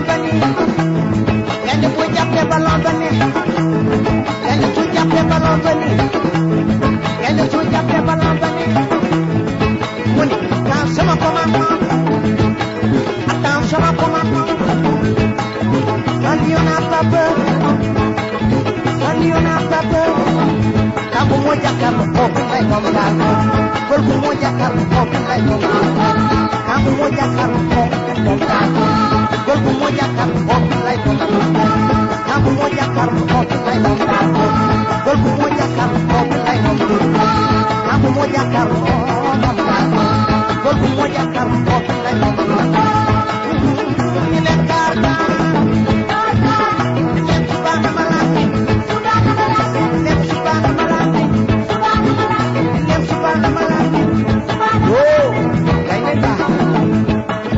bani gaynde bu jàppee ballon bani gaynde su jàppee ballon bani gaynde su jàppee ballon bani mu ni dans sama commandement attends sama commandement quand il y en a pas peur quand il y en a pas peur kamu mo jàkkaarloo kooku lay moom daal góor gu mo jàkkaarloo kooku lay moom daal kamu mo jàkkaarloo kooku lay moom daal góor gu mo jàkkaarloo kooku lay moom daal kamu mo jàkkaarloo kooku lay moom daal góor gu mo jàkkaarloo kooku lay moom daal kamu mo jàkkaarloo moom daal góor gu mo jàkkaarloo kooku lay moom daal ñu leen kaar daal ñeent subaana malaate ñeent subaana malaate ñeent subaana malaate oh kay ne baax